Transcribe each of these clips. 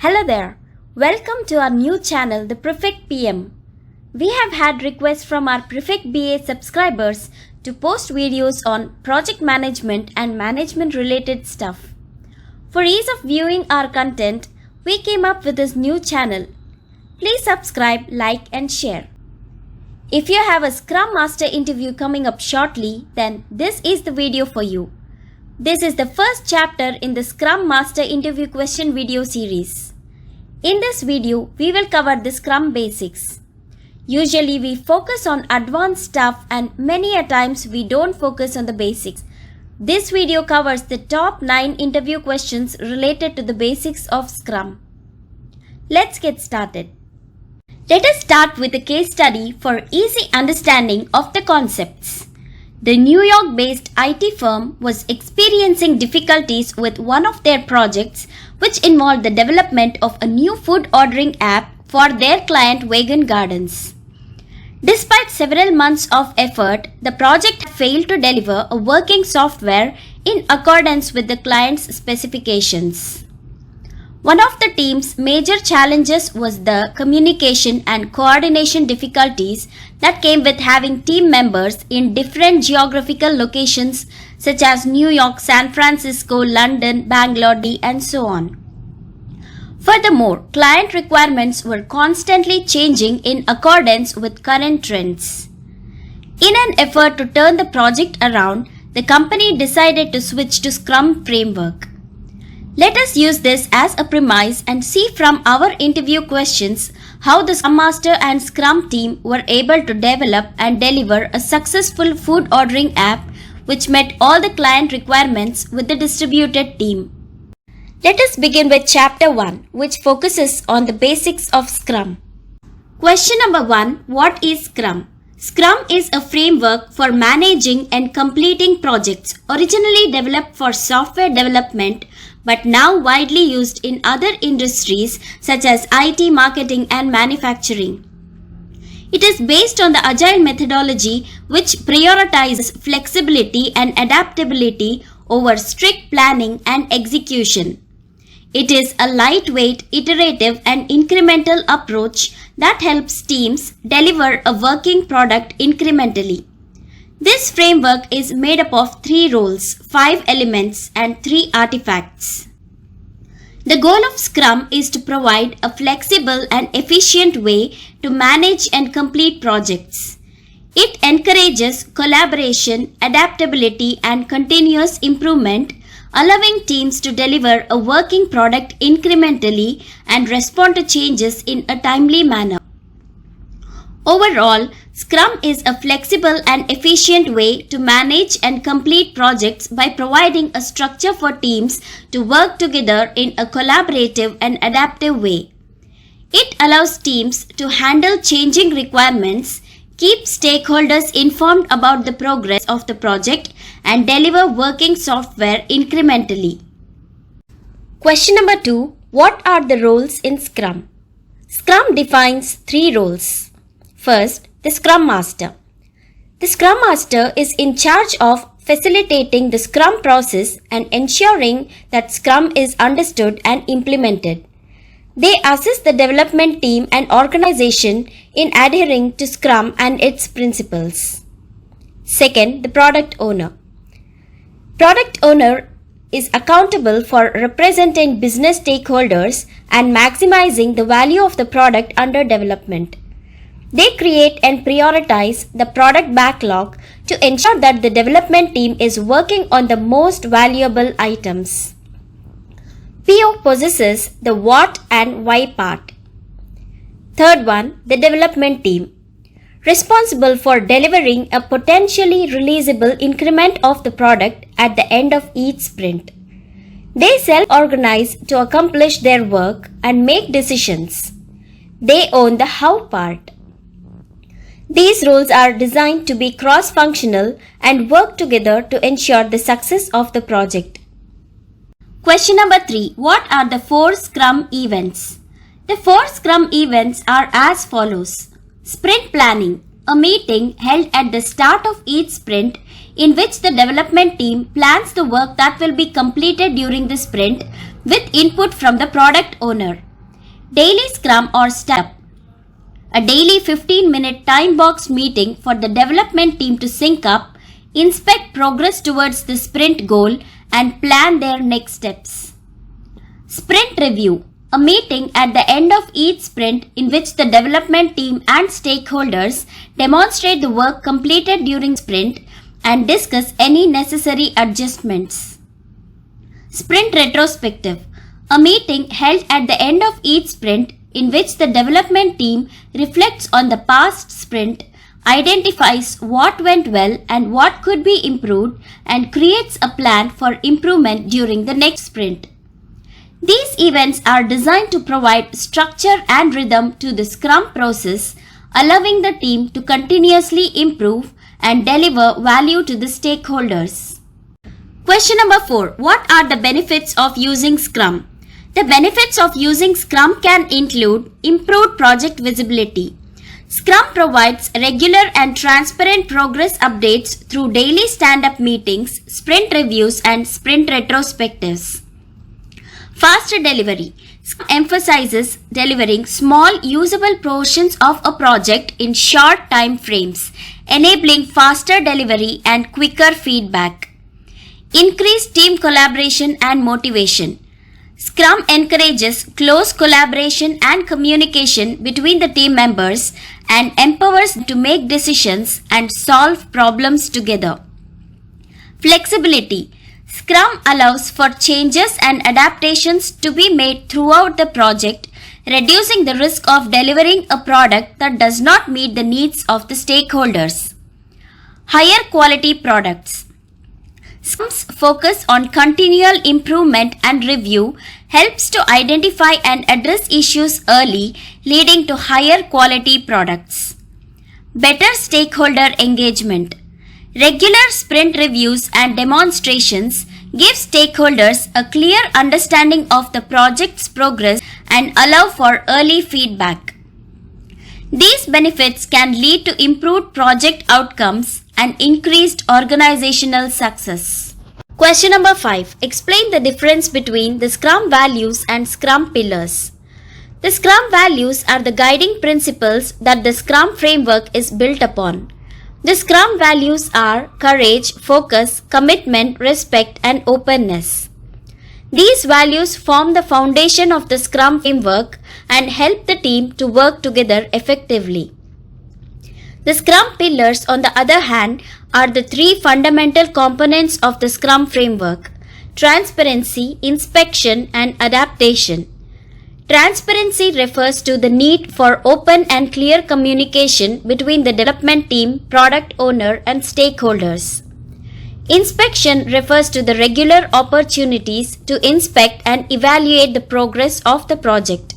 Hello there. Welcome to our new channel, The Perfect PM. We have had requests from our Perfect BA subscribers to post videos on project management and management related stuff. For ease of viewing our content, we came up with this new channel. Please subscribe, like and share. If you have a Scrum Master interview coming up shortly, then this is the video for you. This is the first chapter in the Scrum Master interview question video series. In this video, we will cover the Scrum basics. Usually we focus on advanced stuff and many a times we don't focus on the basics. This video covers the top 9 interview questions related to the basics of Scrum. Let's get started. Let us start with a case study for easy understanding of the concepts. The New York-based IT firm was experiencing difficulties with one of their projects, which involved the development of a new food ordering app for their client Vegan Gardens. Despite several months of effort, the project failed to deliver a working software in accordance with the client's specifications. One of the team's major challenges was the communication and coordination difficulties that came with having team members in different geographical locations such as New York, San Francisco, London, Bangalore, Delhi, and so on. Furthermore, client requirements were constantly changing in accordance with current trends. In an effort to turn the project around, the company decided to switch to Scrum framework. Let us use this as a premise and see from our interview questions how the Scrum Master and Scrum team were able to develop and deliver a successful food ordering app which met all the client requirements with the distributed team. Let us begin with Chapter 1, which focuses on the basics of Scrum. Question number 1. What is Scrum? Scrum is a framework for managing and completing projects originally developed for software development but now widely used in other industries such as IT, marketing and manufacturing. It is based on the agile methodology which prioritizes flexibility and adaptability over strict planning and execution. It is a lightweight, iterative and incremental approach that helps teams deliver a working product incrementally. This framework is made up of 3 roles, 5 elements and 3 artifacts. The goal of Scrum is to provide a flexible and efficient way to manage and complete projects. It encourages collaboration, adaptability and continuous improvement, allowing teams to deliver a working product incrementally and respond to changes in a timely manner. Overall, Scrum is a flexible and efficient way to manage and complete projects by providing a structure for teams to work together in a collaborative and adaptive way. It allows teams to handle changing requirements, keep stakeholders informed about the progress of the project, and deliver working software incrementally. Question number 2. What are the roles in Scrum? Scrum defines 3 roles. First, the Scrum Master. The Scrum Master is in charge of facilitating the Scrum process and ensuring that Scrum is understood and implemented. They assist the development team and organization in adhering to Scrum and its principles. Second, the Product Owner. Product Owner is accountable for representing business stakeholders and maximizing the value of the product under development. They create and prioritize the product backlog to ensure that the development team is working on the most valuable items. PO possesses the what and why part. Third one, the development team. Responsible for delivering a potentially releasable increment of the product at the end of each sprint. They self-organize to accomplish their work and make decisions. They own the how part. These roles are designed to be cross-functional and work together to ensure the success of the project. Question number 3. What are the 4 Scrum events? The 4 Scrum events are as follows. Sprint planning, a meeting held at the start of each sprint in which the development team plans the work that will be completed during the sprint with input from the product owner. Daily Scrum or Stand-up. A daily 15-minute time-boxed meeting for the development team to sync up, inspect progress towards the sprint goal, and plan their next steps. Sprint Review. A meeting at the end of each sprint in which the development team and stakeholders demonstrate the work completed during sprint and discuss any necessary adjustments. Sprint Retrospective. A meeting held at the end of each sprint in which the development team reflects on the past sprint, identifies what went well and what could be improved, and creates a plan for improvement during the next sprint. These events are designed to provide structure and rhythm to the Scrum process, allowing the team to continuously improve and deliver value to the stakeholders. Question number 4. What are the benefits of using Scrum? The benefits of using Scrum can include improved project visibility. Scrum provides regular and transparent progress updates through daily stand-up meetings, sprint reviews, and sprint retrospectives. Faster delivery. Scrum emphasizes delivering small, usable portions of a project in short time frames, enabling faster delivery and quicker feedback. Increased team collaboration and motivation. Scrum encourages close collaboration and communication between the team members and empowers them to make decisions and solve problems together. Flexibility. Scrum allows for changes and adaptations to be made throughout the project, reducing the risk of delivering a product that does not meet the needs of the stakeholders. Higher quality products. Scrum's focus on continual improvement and review helps to identify and address issues early, leading to higher quality products. Better stakeholder engagement. Regular sprint reviews and demonstrations give stakeholders a clear understanding of the project's progress and allow for early feedback. These benefits can lead to improved project outcomes and increased organizational success. Question number 5. Explain the difference between the Scrum values and Scrum pillars. The Scrum values are the guiding principles that the Scrum framework is built upon. The Scrum values are courage, focus, commitment, respect, and openness. These values form the foundation of the Scrum framework and help the team to work together effectively. The Scrum pillars, on the other hand, are the 3 fundamental components of the Scrum framework: transparency, inspection, and adaptation. Transparency refers to the need for open and clear communication between the development team, product owner, and stakeholders. Inspection refers to the regular opportunities to inspect and evaluate the progress of the project.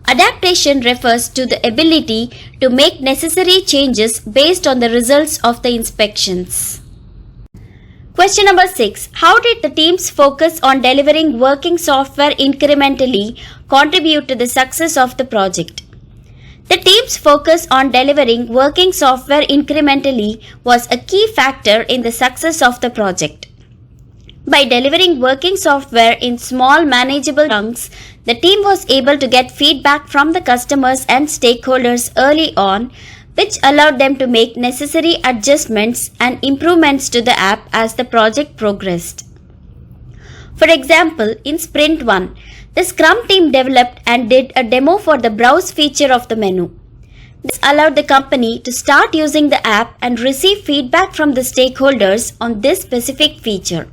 Adaptation refers to the ability to make necessary changes based on the results of the inspections. Question number 6. How did the team's focus on delivering working software incrementally contribute to the success of the project? The team's focus on delivering working software incrementally was a key factor in the success of the project. By delivering working software in small, manageable chunks, the team was able to get feedback from the customers and stakeholders early on, which allowed them to make necessary adjustments and improvements to the app as the project progressed. For example, in Sprint 1, the Scrum team developed and did a demo for the browse feature of the menu. This allowed the company to start using the app and receive feedback from the stakeholders on this specific feature.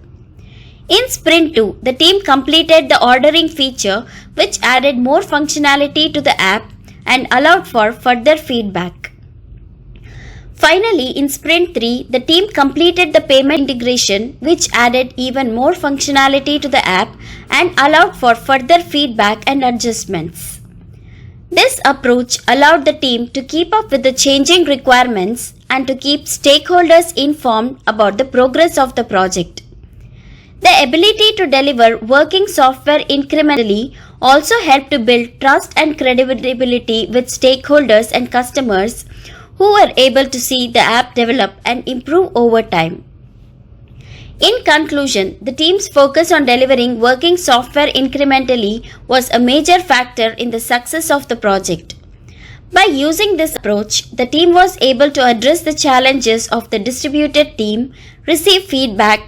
In Sprint 2, the team completed the ordering feature, which added more functionality to the app and allowed for further feedback. Finally, in Sprint 3, the team completed the payment integration, which added even more functionality to the app and allowed for further feedback and adjustments. This approach allowed the team to keep up with the changing requirements and to keep stakeholders informed about the progress of the project. The ability to deliver working software incrementally also helped to build trust and credibility with stakeholders and customers who were able to see the app develop and improve over time. In conclusion, the team's focus on delivering working software incrementally was a major factor in the success of the project. By using this approach, the team was able to address the challenges of the distributed team, receive feedback,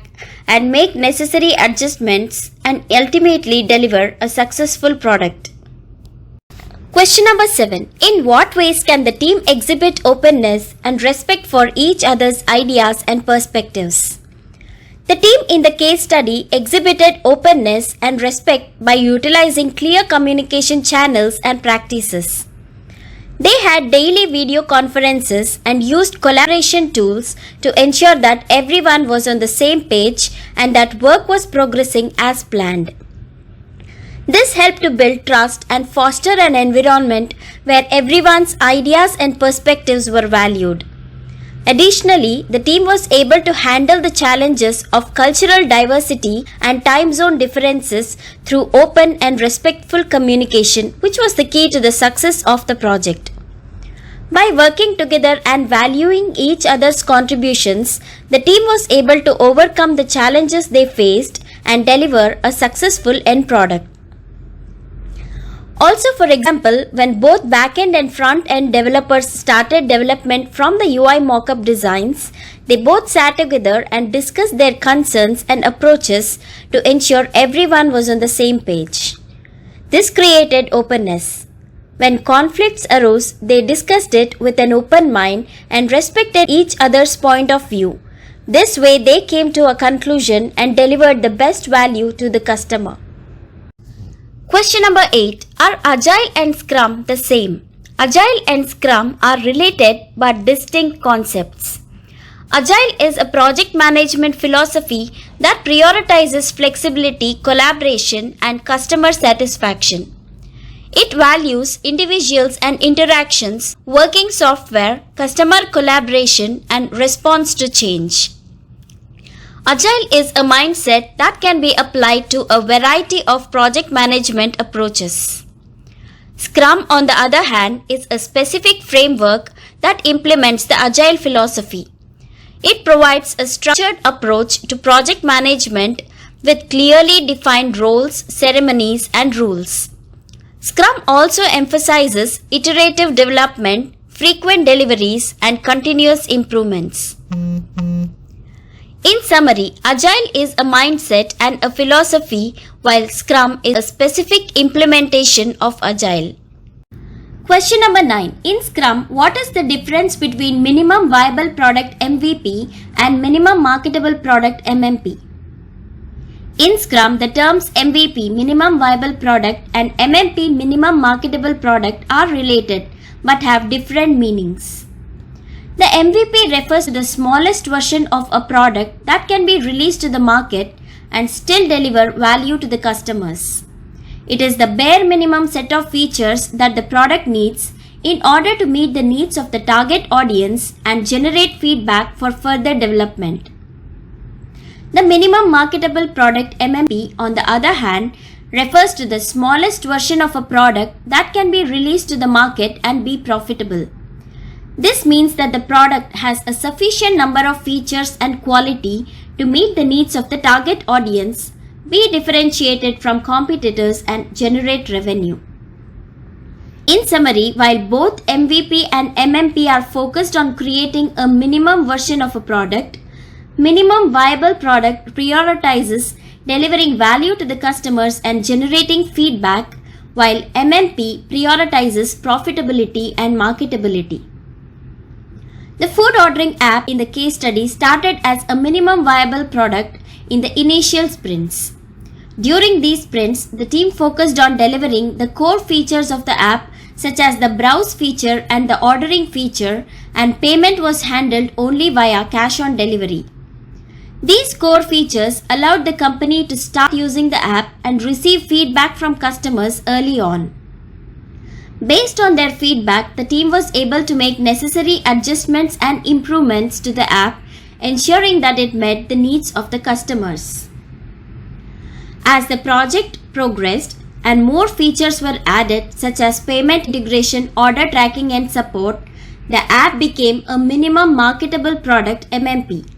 and make necessary adjustments and ultimately deliver a successful product. Question number 7. In what ways can the team exhibit openness and respect for each other's ideas and perspectives? The team in the case study exhibited openness and respect by utilizing clear communication channels and practices. They had daily video conferences and used collaboration tools to ensure that everyone was on the same page and that work was progressing as planned. This helped to build trust and foster an environment where everyone's ideas and perspectives were valued. Additionally, the team was able to handle the challenges of cultural diversity and time zone differences through open and respectful communication, which was the key to the success of the project. By working together and valuing each other's contributions, the team was able to overcome the challenges they faced and deliver a successful end product. Also, for example, when both back-end and front-end developers started development from the UI mockup designs, they both sat together and discussed their concerns and approaches to ensure everyone was on the same page. This created openness. When conflicts arose, they discussed it with an open mind and respected each other's point of view. This way, they came to a conclusion and delivered the best value to the customer. Question number 8. Are Agile and Scrum the same? Agile and Scrum are related but distinct concepts. Agile is a project management philosophy that prioritizes flexibility, collaboration, and customer satisfaction. It values individuals and interactions, working software, customer collaboration, and response to change. Agile is a mindset that can be applied to a variety of project management approaches. Scrum, on the other hand, is a specific framework that implements the Agile philosophy. It provides a structured approach to project management with clearly defined roles, ceremonies, and rules. Scrum also emphasizes iterative development, frequent deliveries, and continuous improvements. In summary, Agile is a mindset and a philosophy, while Scrum is a specific implementation of Agile. Question number 9. In Scrum, what is the difference between minimum viable product MVP and minimum marketable product MMP? In Scrum, the terms MVP minimum viable product and MMP minimum marketable product are related but have different meanings. The MVP refers to the smallest version of a product that can be released to the market and still deliver value to the customers. It is the bare minimum set of features that the product needs in order to meet the needs of the target audience and generate feedback for further development. The minimum marketable product MMP, on the other hand, refers to the smallest version of a product that can be released to the market and be profitable. This means that the product has a sufficient number of features and quality to meet the needs of the target audience, be differentiated from competitors, and generate revenue. In summary, while both MVP and MMP are focused on creating a minimum version of a product, minimum viable product prioritizes delivering value to the customers and generating feedback, while MMP prioritizes profitability and marketability. The food ordering app in the case study started as a minimum viable product in the initial sprints. During these sprints, the team focused on delivering the core features of the app, such as the browse feature and the ordering feature, and payment was handled only via cash on delivery. These core features allowed the company to start using the app and receive feedback from customers early on. Based on their feedback, the team was able to make necessary adjustments and improvements to the app, ensuring that it met the needs of the customers. As the project progressed and more features were added, such as payment integration, order tracking, and support, the app became a minimum marketable product MMP.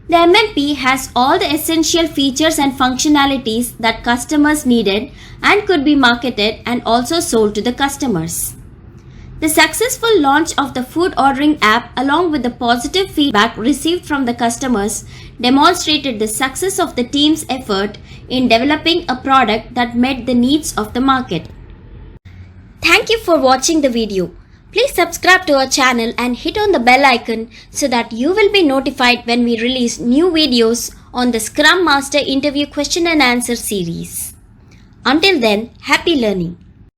The MMP has all the essential features and functionalities that customers needed and could be marketed and also sold to the customers. The successful launch of the food ordering app along with the positive feedback received from the customers demonstrated the success of the team's effort in developing a product that met the needs of the market. Thank you for watching the video. Please subscribe to our channel and hit on the bell icon so that you will be notified when we release new videos on the Scrum Master Interview Question and Answer series. Until then, happy learning.